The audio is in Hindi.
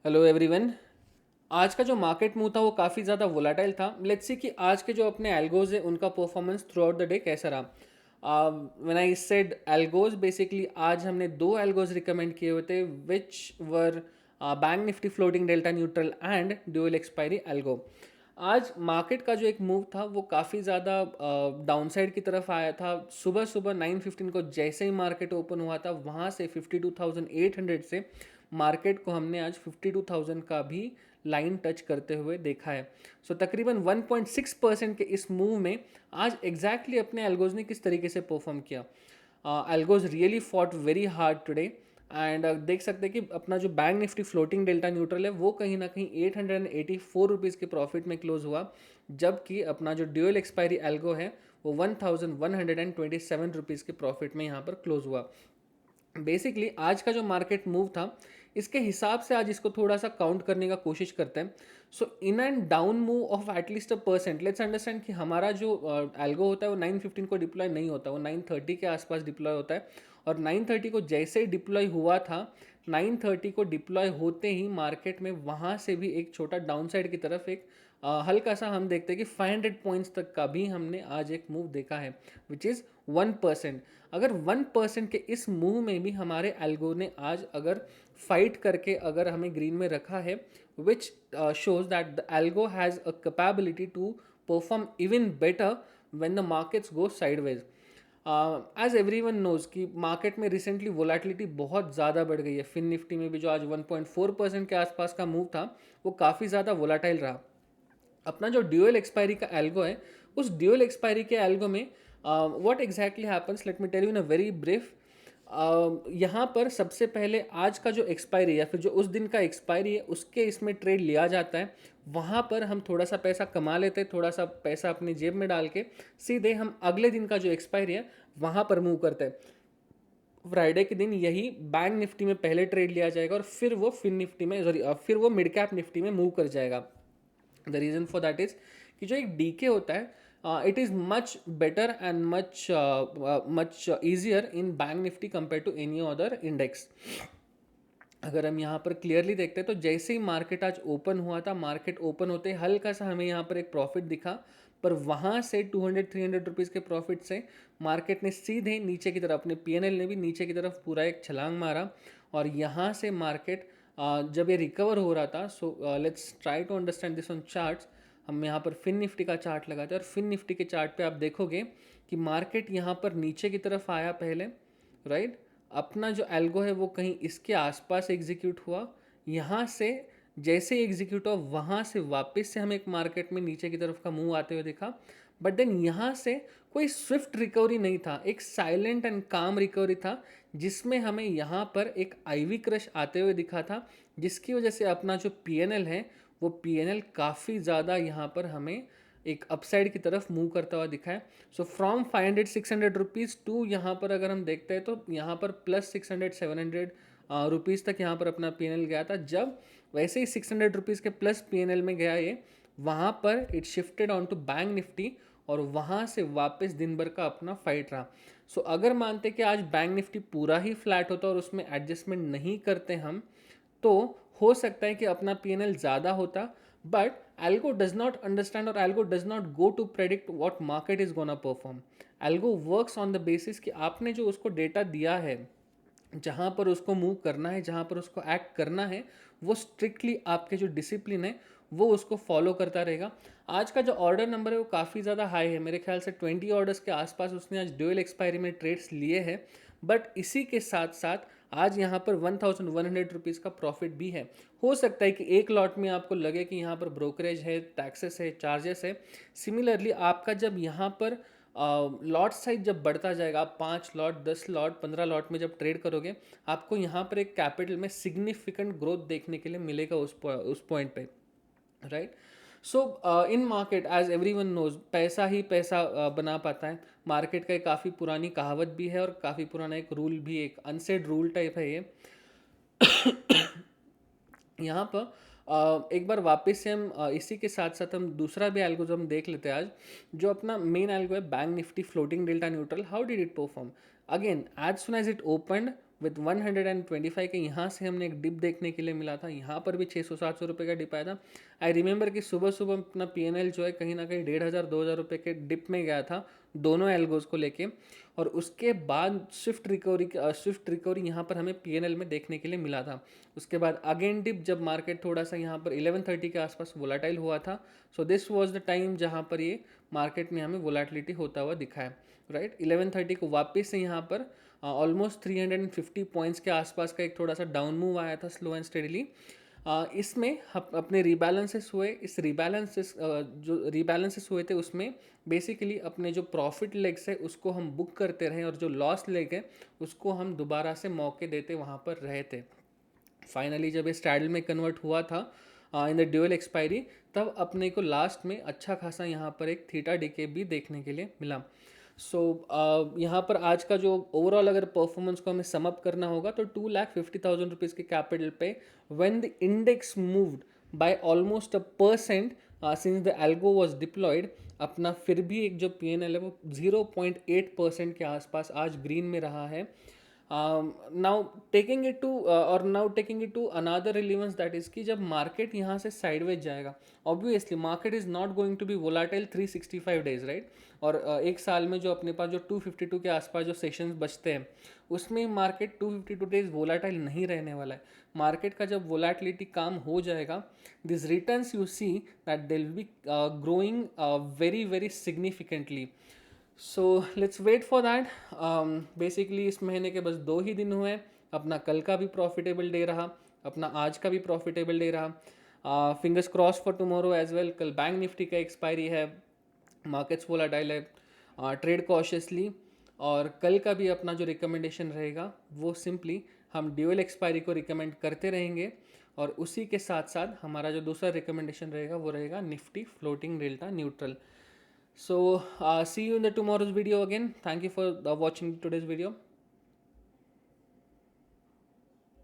Hello everyone. आज का जो मार्केट मूव था वो काफ़ी ज़्यादा वोलाटाइल था। लेट्स सी कि आज के जो अपने एल्गोज है उनका performance throughout the day कैसा रहा। When I said algos, basically आज हमने दो एल्गोज रिकमेंड किए हुए थे which were bank Nifty floating delta neutral and dual expiry algo. आज मार्केट का जो एक मूव था वो काफ़ी ज़्यादा डाउनसाइड की तरफ आया था। सुबह सुबह 9:15 को जैसे ही मार्केट ओपन हुआ था वहाँ से 52,800 से मार्केट को हमने आज 52,000 का भी लाइन टच करते हुए देखा है। तकरीबन 1.6% के इस मूव में आज एग्जैक्टली अपने एल्गोज ने किस तरीके से परफॉर्म किया। Algos really fought very hard today and देख सकते हैं कि अपना जो bank Nifty floating delta neutral है वो कहीं ना कहीं 884 रुपीज़ के प्रॉफिट में क्लोज हुआ, जबकि अपना जो ड्यूअल एक्सपायरी एल्गो है वो 1127 रुपीज़ के प्रॉफिट में यहाँ पर क्लोज हुआ। बेसिकली आज का जो मार्केट मूव था इसके हिसाब से आज इसको थोड़ा सा काउंट करने का कोशिश करते हैं। In and down move of at least a percent, let's understand कि हमारा जो एल्गो होता है वो 9:15 को डिप्लॉय नहीं होता, वो 9:30 के आसपास डिप्लॉय होता है। और 9:30 को जैसे ही डिप्लॉय हुआ था, 9:30 को डिप्लॉय होते ही मार्केट में वहाँ से भी एक छोटा डाउनसाइड की तरफ एक हल्का सा हम देखते हैं कि 500 पॉइंट्स तक का भी हमने आज एक मूव देखा है विच इज़ 1%। अगर 1% के इस मूव में भी हमारे एल्गो ने आज अगर फाइट करके अगर हमें ग्रीन में रखा है, which shows that the algo has a capability to perform even better when the markets go sideways. As every one knows कि मार्केट में रिसेंटली वोलेटिलिटी बहुत ज़्यादा बढ़ गई है। फिन निफ्टी में भी जो आज 1.4% के आसपास का मूव था वो काफ़ी ज़्यादा वोलाटाइल रहा। अपना जो ड्यूअल एक्सपायरी का एल्गो है, उस ड्यूअल एक्सपायरी के एल्गो में what exactly happens, let me tell you in a very brief. यहाँ पर सबसे पहले आज का जो एक्सपायरी या फिर जो उस दिन का एक्सपायरी है उसके इसमें ट्रेड लिया जाता है। वहाँ पर हम थोड़ा सा पैसा कमा लेते हैं, थोड़ा सा पैसा अपनी जेब में डाल के सीधे हम अगले दिन का जो एक्सपायरी है वहाँ पर मूव करते हैं। फ्राइडे के दिन यही बैंक निफ्टी में पहले ट्रेड लिया जाएगा और फिर वो फिन निफ्टी में, सॉरी, फिर वो मिड कैप निफ्टी में मूव कर जाएगा। The reason for that is कि जो एक डीके होता है, it is much better and much easier in bank Nifty compare to any other index. अगर हम यहाँ पर क्लियरली देखते हैं तो जैसे ही मार्केट आज ओपन हुआ था, मार्केट ओपन होते ही हल्का सा हमें यहाँ पर एक प्रॉफिट दिखा, पर वहाँ से 200-300 रुपीज़ के प्रॉफिट से मार्केट ने सीधे नीचे की तरफ, अपने पीएनएल ने भी नीचे की तरफ पूरा एक छलांग मारा। और यहाँ से मार्केट जब ये रिकवर हो रहा था, so let's try to understand this on charts. हम यहाँ पर फिन निफ्टी का चार्ट लगाते हैं और फिन निफ्टी के चार्ट पे आप देखोगे कि मार्केट यहाँ पर नीचे की तरफ आया पहले, राइट। अपना जो एल्गो है वो कहीं इसके आसपास एग्जीक्यूट हुआ, यहाँ से जैसे एग्जीक्यूट हुआ वहाँ से वापस से हमें एक मार्केट में नीचे की तरफ का मूव आते हुए दिखा। बट देन यहाँ से कोई स्विफ्ट रिकवरी नहीं था, एक साइलेंट एंड काम रिकवरी था, जिसमें हमें यहाँ पर एक आईवी क्रश आते हुए दिखा था, जिसकी वजह से अपना जो पीएनएल है वो पीएनएल काफ़ी ज़्यादा यहाँ पर हमें एक अपसाइड की तरफ मूव करता हुआ दिखा है। फ्रॉम 500-600 रुपीज़ टू यहाँ पर अगर हम देखते हैं तो यहाँ पर प्लस 600-700 रुपीज़ तक यहाँ पर अपना पीएनएल गया था। जब वैसे ही 600 रुपीज़ के प्लस पीएनएल में गया ये, वहाँ पर it shifted on to bank Nifty और वहाँ से वापस दिन भर का अपना फाइट रहा। अगर मानते कि आज बैंक निफ्टी पूरा ही फ्लैट होता और उसमें एडजस्टमेंट नहीं करते हम, तो हो सकता है कि अपना पीएनएल ज़्यादा होता। But algo does not understand or algo does not go to predict what market is gonna perform. algo works on the basis कि आपने जो उसको डेटा दिया है, जहाँ पर उसको मूव करना है, जहाँ पर उसको एक्ट करना है, वो स्ट्रिक्टली आपके जो डिसिप्लिन है वो उसको फॉलो करता रहेगा। आज का जो ऑर्डर नंबर है वो काफ़ी ज़्यादा हाई है, मेरे ख्याल से 20 ऑर्डर्स के आसपास उसने आज ड्यूअल एक्सपायरी में ट्रेड्स लिए हैं। बट इसी के साथ साथ आज यहाँ पर 1100 रुपीज़ का प्रॉफिट भी है। हो सकता है कि एक लॉट में आपको लगे कि यहाँ पर ब्रोकरेज है, टैक्सेस है, चार्जेस है। सिमिलरली आपका जब यहाँ पर लॉट साइज जब बढ़ता जाएगा, आप 5 लॉट, 10 लॉट, 15 लॉट में जब ट्रेड करोगे, आपको यहाँ पर एक कैपिटल में सिग्निफिकेंट ग्रोथ देखने के लिए मिलेगा उस पॉइंट पे, right. In market as every one knows, पैसा ही पैसा बना पाता है। मार्केट का एक काफ़ी पुरानी कहावत भी है और काफ़ी पुराना एक रूल भी, एक अनसेड रूल टाइप है ये। यहाँ पर एक बार वापस से हम इसी के साथ साथ हम दूसरा भी एल्गोरिथम देख लेते हैं आज, जो अपना मेन एल्गो है bank Nifty floating delta neutral. How did it perform? Again as soon as it opened with 125 के यहाँ से हमने एक डिप देखने के लिए मिला था, यहाँ पर भी 600-700 रुपये का डिप आया था। आई रिमेंबर कि सुबह सुबह अपना PNL जो है कहीं ना कहीं 1500-2000 रुपये के डिप में गया था दोनों एल्गोज को लेके, और उसके बाद स्विफ्ट रिकवरी यहाँ पर हमें PNL में देखने के लिए मिला था। उसके बाद अगेन डिप जब मार्केट थोड़ा सा यहाँ पर 1130 के आसपास वोलाटाइल हुआ था। So this was the time जहाँ पर ये मार्केट में हमें वोलाटिलिटी होता हुआ दिखा है, राइट। 1130 को वापस से यहाँ पर ऑलमोस्ट 350 पॉइंट्स के आसपास का एक थोड़ा सा डाउन मूव आया था स्लो एंड स्टेडली। इसमें अपने रीबैलेंसेस हुए, इस जो रीबैलेंसेस हुए थे उसमें बेसिकली अपने जो प्रॉफिट लेग्स है उसको हम बुक करते रहे, और जो लॉस लेग है उसको हम दोबारा से मौके देते वहाँ पर रहे थे। फाइनली जब ये स्ट्रैडल में कन्वर्ट हुआ था इन द ड्यूअल एक्सपायरी, तब अपने को लास्ट में अच्छा खासा यहाँ पर एक थीटा डीके भी देखने के लिए मिला। सो यहाँ पर आज का जो ओवरऑल अगर परफॉर्मेंस को हमें सम अप करना होगा तो 2,50,000 रुपीज़ के कैपिटल पे when the index moved by almost 1% since the algo was deployed, अपना फिर भी एक जो PNL है वो 0.8% के आसपास आज ग्रीन में रहा है। Now taking it to another relevance, that is कि जब मार्केट यहाँ से साइडवेज जाएगा, obviously market is not going to be volatile 365 days, right. और एक साल में जो अपने पास जो 252 के आसपास जो सेशंस बचते हैं उसमें मार्केट 252 डेज वोलाटाइल नहीं रहने वाला है। मार्केट का जब वोलाटिलिटी काम हो जाएगा, this returns you see that they will be growing very very significantly. So let's wait for that. Basically इस महीने के बस 2 ही दिन हुए हैं, अपना कल का भी प्रॉफिटेबल डे रहा, अपना आज का भी प्रॉफिटेबल डे रहा। Fingers cross for tomorrow as well. कल बैंक निफ्टी का एक्सपायरी है, मार्केट्स वोलाटाइल है, ट्रेड कॉशियसली। और कल का भी अपना जो रिकमेंडेशन रहेगा वो सिंपली हम ड्यूअल एक्सपायरी को रिकमेंड करते रहेंगे, और उसी के साथ साथ हमारा जो दूसरा रिकमेंडेशन रहेगा वो रहेगा Nifty floating delta neutral. So see you in the tomorrow's video again. Thank you for watching today's video.